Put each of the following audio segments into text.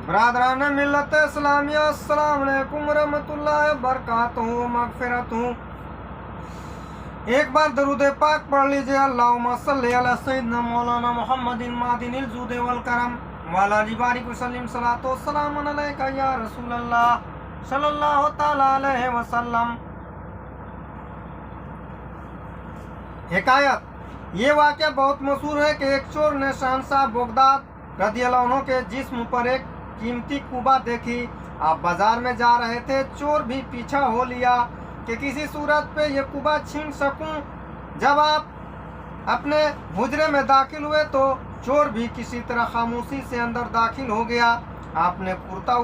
बरादरान मिल्लत इस्लामिया अस्सलाम वालेकुम रहमतुल्लाहि बरकातहू मगफिरतहू। एक बार दरूद पाक पढ़ लीजिए। अल्लाहुम्मा सल्ली अला सय्यिदना मौलाना मुहम्मदिन मादिनिल जुद वल करम वाला बारिक वसल्लिम सलातो सलाम अलैका या रसूल अल्लाह सल्लल्लाहु तआला अलैहि वसल्लम। हिकायत, ये वाक़या बहुत मशहूर है कि एक चोर ने शहंशाह बगदाद रज़ियल्लाहु अन्हु के जिस्म पर एक कीमती कुबा देखी। आप बाजार में जा रहे थे, चोर भी पीछा हो लिया कि किसी सूरत पे ये कुबा छीन सकूं। जब आप अपने हुजरे में दाखिल हुए तो चोर भी किसी तरह खामोशी से अंदर दाखिल हो गया। आपने कुर्ता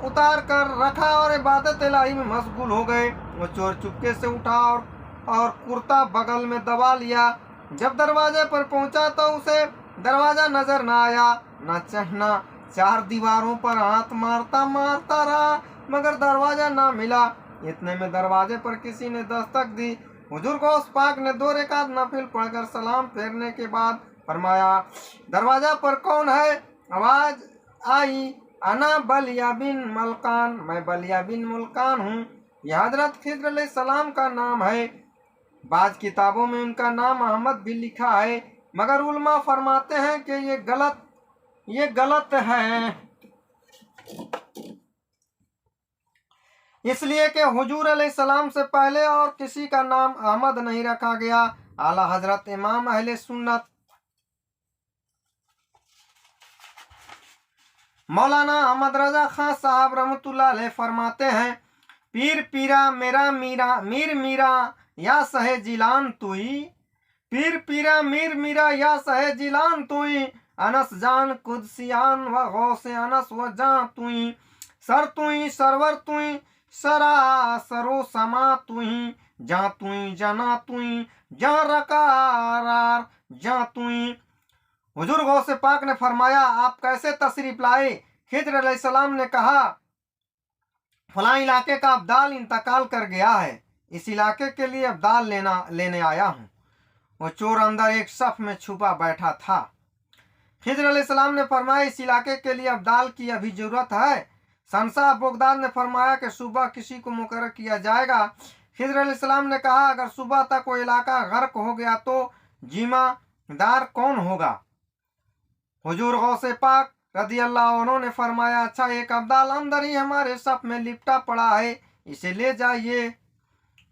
उतार कर रखा और इबादत इलाही में मशगूल हो गए। वो चोर चुपके से उठा और कुर्ता बगल में दबा लिया। जब दरवाजे पर पहुंचा तो उसे दरवाजा नजर न आया, न चहना। चार दीवारों पर हाथ मारता रहा मगर दरवाजा ना मिला। इतने में दरवाजे पर किसी ने दस्तक दी। हुजूर गौस पाक ने 2 रकात नफिल पढ़कर सलाम फेरने के बाद फरमाया, दरवाजा पर कौन है? आवाज आई, अना बलिया बिन मलकान, मैं बलिया बिन मुल्कान हूँ। यह हजरत खिज़्र अलैहिस्सलाम का नाम है। बाज किताबों में उनका नाम अहमद भी लिखा है, मगर उलमा फरमाते हैं कि ये गलत है, इसलिए कि हुजूर अलैहिस्सलाम से पहले और किसी का नाम अहमद नहीं रखा गया। आला हजरत इमाम अहले सुन्नत मौलाना अहमद रजा खान साहब रहमतुल्लाह अलैह फरमाते हैं, पीर पीरा मेरा मीर मीरा या सहे जिलान तुई, पीर पीरा मीर मीरा या सहे जिलान तुई, अनस जान कुदसियान व गौसे अनस व जान तुई, सर तुई सरवर तुई सरा सरो समा तुई, जा तुई जना तुई जा रकार जा तुई। हुजूर गौसे पाक ने फरमाया, आप कैसे तशरीफ लाए? खिज़्र अलैहिस्सलाम ने कहा, फलां इलाके का अब्दाल इंतकाल कर गया है, इस इलाके के लिए अब्दाल लेने आया हूँ। वो चोर अंदर एक सफ में छुपा बैठा था। खिज़्र अलैहिस्सलाम ने फरमाया, इस इलाके के लिए अब्दाल की अभी जरूरत है? शहंशाह बगदाद ने फरमाया कि सुबह किसी को मुकर्रर किया जाएगा। खिज़्र अलैहिस्सलाम ने कहा, अगर सुबह तक वो इलाका गर्क हो गया तो जिम्मेदार कौन होगा? हुजूर गौसे पाक रज़ियल्लाहु अन्हु ने फरमाया, अच्छा, एक अब्दाल अंदर ही हमारे सफ में लिपटा पड़ा है, इसे ले जाइए।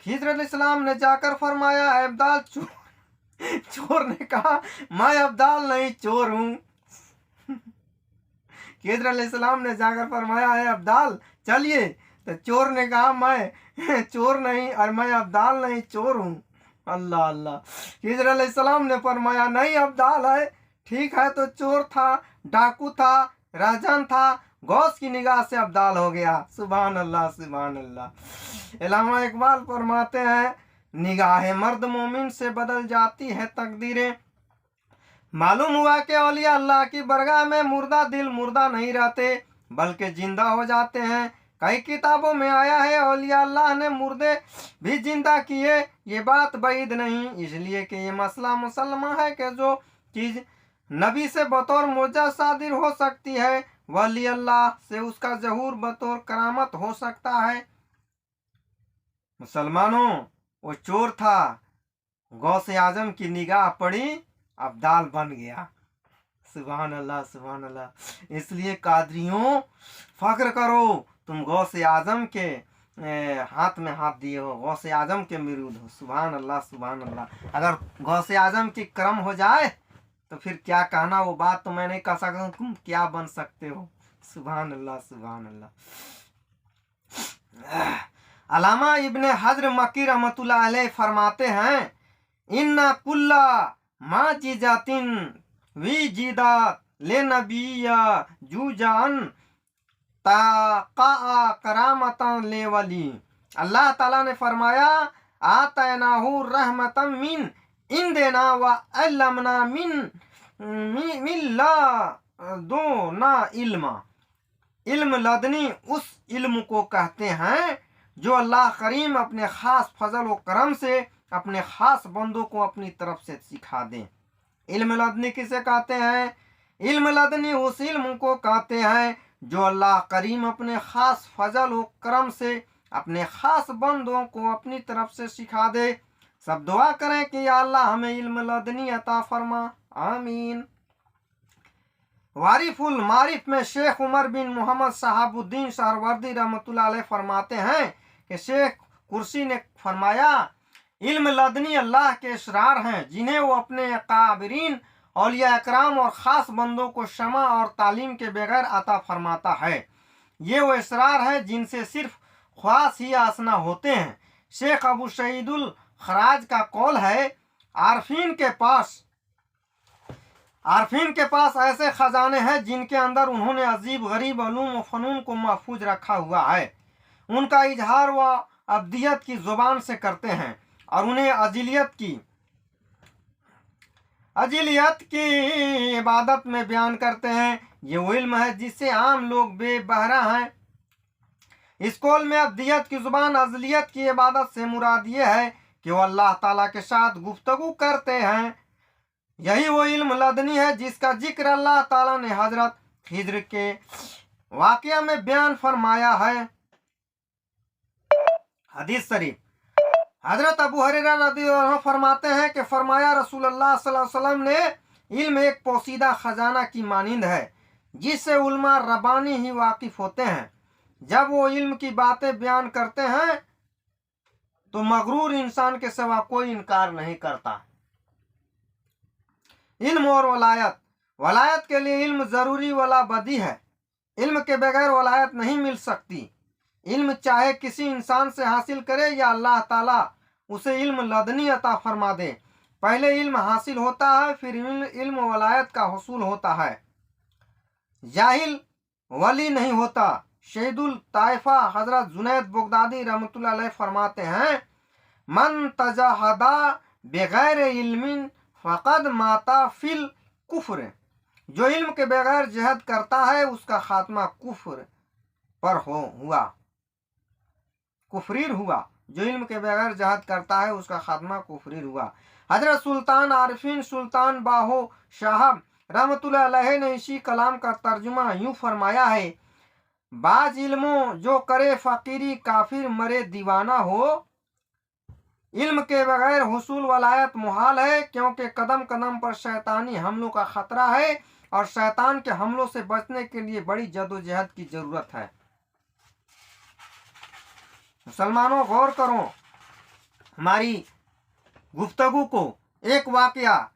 खिज़्र अलैहिस्सलाम ने जाकर फरमाया, अब्दाल चोर ने कहा, मैं अब्दाल नहीं चोर हूँ। खिज़्र अलैहिस्सलाम ने जाकर फरमाया, है अब्दाल चलिए। तो चोर ने कहा, मैं चोर नहीं और मैं अब्दाल नहीं चोर हूँ। अल्लाह अल्लाह। खिज़्र अलैहिस्सलाम ने फरमाया, नहीं अब्दाल है। ठीक है, तो चोर था, डाकू था, राजन था, गौस की निगाह से अब्दाल हो गया। सुभान अल्लाह सुभान अल्लाह। इल्लामा इकबाल फरमाते हैं, निगाह मर्द मोमिन से बदल जाती है तकदीरें। मालूम हुआ कि औलिया अल्लाह की बरगाह में मुर्दा दिल मुर्दा नहीं रहते बल्कि जिंदा हो जाते हैं। कई किताबों में आया है औलिया अल्लाह ने मुर्दे भी जिंदा किए। ये बात बैद नहीं, इसलिए कि ये मसला मुसलमा है कि जो चीज नबी से बतौर मोजा सादिर हो सकती है, वली अल्लाह से उसका जहूर बतौर करामत हो सकता है। मुसलमानों, वो चोर था, गौसे आजम की निगाह पड़ी, अब्दाल बन गया। सुभान अल्लाह सुभान अल्लाह। इसलिए कादरियों, फख्र करो, तुम गौसे आजम के हाथ में हाथ दिए हो, गौसे आजम के मिरूद हो। सुभान अल्लाह सुभान अल्लाह। अगर गौसे आजम की करम हो जाए तो फिर क्या कहना, वो बात तो मैं नहीं कह सकता, तुम क्या बन सकते हो। सुभान अल्लाह सुभान अल्लाह। अल्लामा इब्ने हजर मक्की रहमतुल्लाह अलैह फरमाते हैं, इन्ना कुल्ला मा जीजातिन वी जीदात ले नबिया जूजान ताका करामतन ले वली। अल्लाह ताला ने फरमाया, आतैनाहु रहमतम मिन इंदेना व अल्लमना मिल्ला दो ना इल्मा। इल्म लदनी उस इल्म को कहते हैं जो अल्लाह करीम अपने खास फजल व करम से अपने खास बंदों को अपनी तरफ से सिखा दें। इल्म लदनी किसे कहते हैं? इल्म लदनी उस इल्म को कहते हैं जो अल्लाह करीम अपने ख़ास फजल व करम से अपने ख़ास बंदों को अपनी तरफ से सिखा दे। सब दुआ करें कि या अल्लाह हमें इल्म लदनी अता फरमा, आमीन। वारिफुल मारिफ में शेख उमर बिन मोहम्मद शहाबुद्दीन सहरवर्दी रहमतुल्लाह अलैह फरमाते हैं कि शेख कुर्सी ने फरमाया, इल्म लदनी अल्लाह के इसरार हैं जिन्हें वो अपने काबिरीन औलिया इकराम और ख़ास बंदों को क्षमा और तालीम के बगैर अता फरमाता है। ये वो इसरार हैं जिनसे सिर्फ ख्वास ही आसना होते हैं। शेख अबू शहीदुल खराज का कौल है, आरफीन के पास ऐसे खजाने हैं जिनके अंदर उन्होंने अजीब गरीब उलूम व फ़नून को महफूज रखा हुआ है। उनका इजहार व अब्दियत की ज़ुबान से करते हैं और उन्हें अजिलियत की इबादत में बयान करते हैं। ये वो इल्म है जिससे आम लोग बेबहरा हैं। इस कौल में अब्दियत की ज़ुबान अजलियत की इबादत से मुराद ये है कि वो अल्लाह ताला के साथ गुफ्तगू करते हैं। यही वो इल्म लदनी है जिसका जिक्र अल्लाह ताला ने हजरत खिज्र के वाक़या में बयान फरमाया है। हदीस शरीफ, हजरत अबू हुरैरा रज़ियल्लाहु अन्हु फरमाते हैं कि फरमाया रसूलुल्लाह सल्लल्लाहु अलैहि वसल्लम ने, इल्म एक पोशीदा खजाना की मानिंद है जिससे उलमा रब्बानी ही वाकिफ होते हैं। जब वो इल्म की बातें बयान करते हैं तो मगरूर इंसान के सिवा कोई इनकार नहीं करता। इल्म और वलायत के लिए इल्म ज़रूरी वला बदी है। इल्म के बगैर वलायत नहीं मिल सकती। इल्म चाहे किसी इंसान से हासिल करे या अल्लाह ताला उसे इल्म लदनी अता फरमा दे, पहले इल्म हासिल होता है, फिर इल्म वलायत का हुसूल होता है। जाहिल वली नहीं होता। शहीदुल ताइफा हजरत जुनैद बगदादी रहमतुल्लाह अलैह फरमाते हैं, मन तजहदा बगैर इल्मिन फ़क़द माता फिल कुफ्र। जो इल्म के बगैर जहद करता है उसका खात्मा कुफ्र पर कुफरीर हुआ। जो इल्म के बगैर जहद करता है उसका खात्मा कुफरीर हुआ। हजरत सुल्तान आरिफीन सुल्तान बाहो साहब रहमतुल्लाह अलैह ने इसी कलाम का तर्जुमा यूँ फरमाया है, बाज इल्मों जो करे फ़कीरी काफिर मरे दीवाना हो। इल्म के बगैर हुसूल वलायत मुहाल है, क्योंकि कदम कदम पर शैतानी हमलों का खतरा है और शैतान के हमलों से बचने के लिए बड़ी जदोजहद की जरूरत है। मुसलमानों गौर करो हमारी गुफ्तगू को। एक वाकया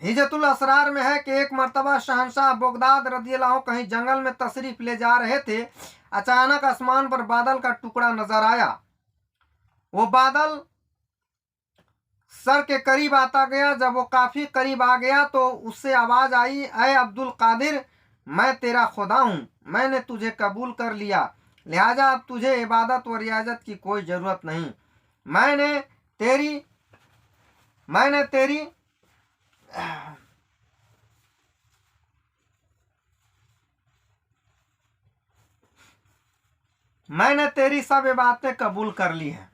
हिजतुल असरार में है कि एक मर्तबा शहंशाह बगदाद रज़ियल्लाहु कहीं जंगल में तशरीफ ले जा रहे थे। अचानक आसमान पर बादल का टुकड़ा नजर आया। वो बादल सर के करीब आता गया। जब वो काफी करीब आ गया तो उससे आवाज आई, ऐ अब्दुल कादिर, मैं तेरा खुदा हूँ, मैंने तुझे कबूल कर लिया, लिहाजा अब तुझे इबादत व रियाजत की कोई जरूरत नहीं। मैंने तेरी सब बातें कबूल कर ली हैं।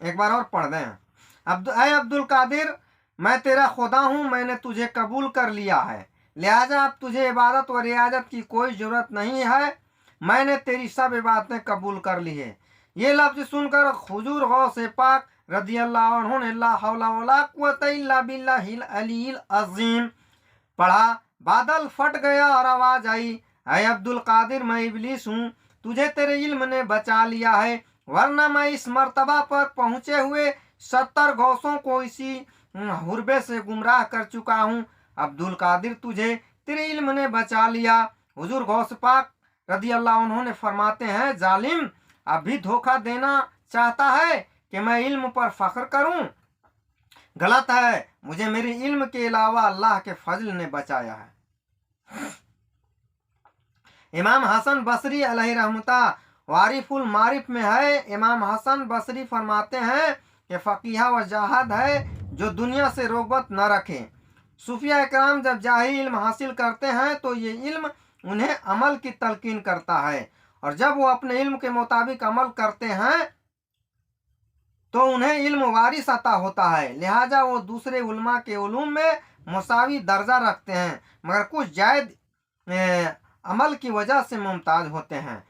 एक बार और पढ़ दें। ऐ अब्दुल कादिर, मैं तेरा खुदा हूँ, मैंने तुझे कबूल कर लिया है, लिहाजा अब तुझे इबादत व रियाजत की कोई ज़रूरत नहीं है, मैंने तेरी सब बातें कबूल कर ली है। ये लफ्ज़ सुनकर हुजूर गौसे पाक रज़ियल्लाहु अन्हु ने ला हौला वला कुव्वता इल्ला बिल्लाहिल अलील अज़ीम पढ़ा। बादल फट गया और आवाज़ आई, ऐ अब्दुल कादिर, मैं इब्लीस हूँ, तुझे तेरे इल्म ने बचा लिया है, वरना मैं इस मर्तबा पर पहुँचे हुए 70 गौसों को इसी हुरबे से गुमराह कर चुका हूँ। अब्दुल कादिर, तुझे तेरे इल्म ने बचा लिया। हुजूर गौस पाक रज़ियल्लाहु अन्हु ने फरमाते हैं, जालिम अब भी धोखा देना चाहता है कि मैं इल्म पर फख्र करूं? गलत है, मुझे मेरे इल्म के अलावा अल्लाह के फजल ने बचाया है। इमाम हसन बसरी अलैहि रहमतुल्लाह वारिफुल मारिफ में है। इमाम हसन बसरी फरमाते हैं कि फ़कीहा व जाहद है जो दुनिया से रोगबत न रखें। सूफिया इकराम जब जाहिल इल्म हासिल करते हैं तो ये इल्म उन्हें अमल की तलकीन करता है, और जब वो अपने इल्म के मुताबिक अमल करते हैं तो उन्हें इल्म वारिस अता होता है, लिहाजा वो दूसरे उलमा के उलूम में मुसावी दर्जा रखते हैं, मगर कुछ जायद अमल की वजह से मुमताज होते हैं।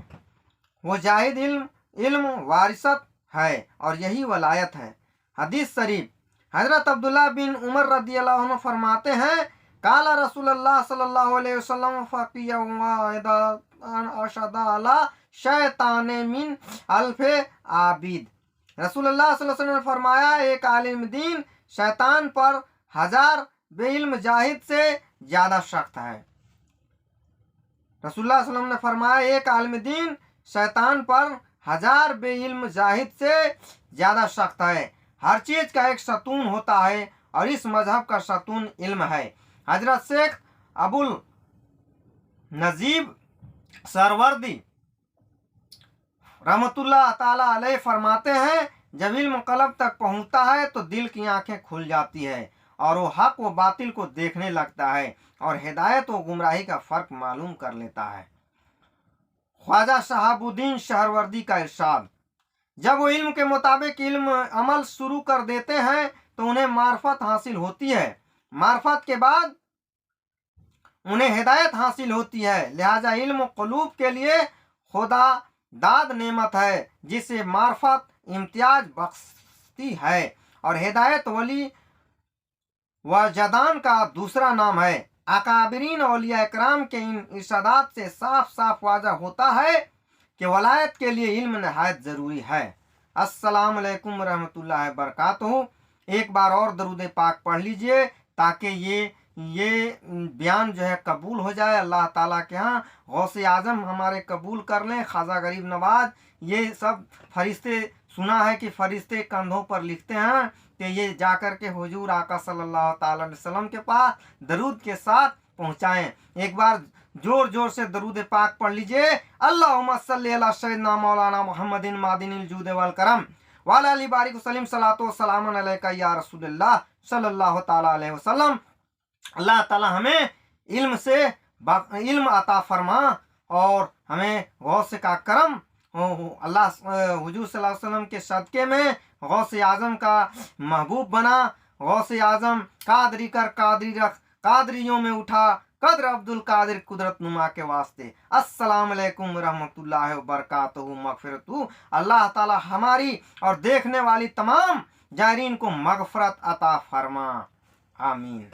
वो जाहिद इल्म वारिसत है और यही वलायत है। हदीस शरीफ, हजरत अब्दुल्ला बिन उमर रदी अल्लाह अन्हु फरमाते हैं, काला रसूलुल्लाह सल्लल्लाहु अलैहि वसल्लम फ़क़िया अला शैतान मिन अल्फे आबिद। रसूलुल्लाह सल्लल्लाहु अलैहि वसल्लम ने फरमाया, एक आलिम दीन शैतान पर 1000 बेइल्म जाहिद से ज्यादा सख्त है। रसूलुल्लाह सल्लल्लाहु अलैहि वसल्लम ने फरमाया, एक आलिम दीन शैतान पर 1000 बेइल्म जाहिद से ज्यादा सख्त है। हर चीज का एक सतून होता है और इस मजहब का सतून इल्म है। हजरत शेख अबुल नजीब सरवर्दी रहमतुल्लाह ताला अलैह फरमाते हैं, जब इल्म कल्ब तक पहुंचता है तो दिल की आंखें खुल जाती है और वो हक व बातिल को देखने लगता है और हिदायत व गुमराही का फर्क मालूम कर लेता है। ख्वाजा शहाबुद्दीन शहरवर्दी का इरशाद, जब वो इल्म के मुताबिक इल्म अमल शुरू कर देते हैं तो उन्हें मार्फत हासिल होती है। मार्फत के बाद उन्हें हिदायत हासिल होती है। लिहाजा इल्म क़ुलूब के लिए खुदा दाद नेमत है, जिसे मार्फत इम्तियाज बख्शती है और हिदायत वली व जदान का दूसरा नाम है। अकाबरीन औलिया इकराम के इन इरशादात से साफ साफ वाज़ह होता है कि वलायत के लिए इल्म नहायत ज़रूरी है। अस्सलाम वालेकुम रहमतुल्लाहि व बरकातहू। एक बार और दरूद पाक पढ़ लीजिए ताकि ये बयान जो है कबूल हो जाए अल्लाह ताला के यहाँ। गौसे आज़म हमारे कबूल कर लें, ख्वाजा गरीब नवाज। ये सब फरिश्ते, सुना है कि फरिश्ते कंधों पर लिखते हैं कि ये जाकर के हुजूर आका सल्लल्लाहु ताला अलैहि वसल्लम के पास दरूद के साथ पहुँचाएँ। एक बार जोर जोर से दरूद पाक पढ़ लीजिए। अल्लाहुम्मा सल्ली अला सय्यिदना मौलाना मुहम्मदिन मादिनिल जूद वल करम व अला आलि बारिक वसल्लिम सलातो सलामन अलैका या रसूलल्लाह सल्लल्लाहु ताला अलैहि वसल्लम। अल्लाह ताला हमें इल्म अता फरमा और हमें गौसे का करम, अल्लाह हुजूर सल्लल्लाहु अलैहि वसल्लम के सदक़े में गौसे आज़म का महबूब बना। गौसे आज़म कादरी कर कादरी रख, कादरियों में उठा कद्र अब्दुल कादिर कुदरत नुमा के वास्ते। अस्सलाम वालेकुम रहमतुल्लाहि व बरकातहू मगफिरतु। अल्लाह ताला हमारी और देखने वाली तमाम जायरीन को मगफरत अता फरमा। आमीन।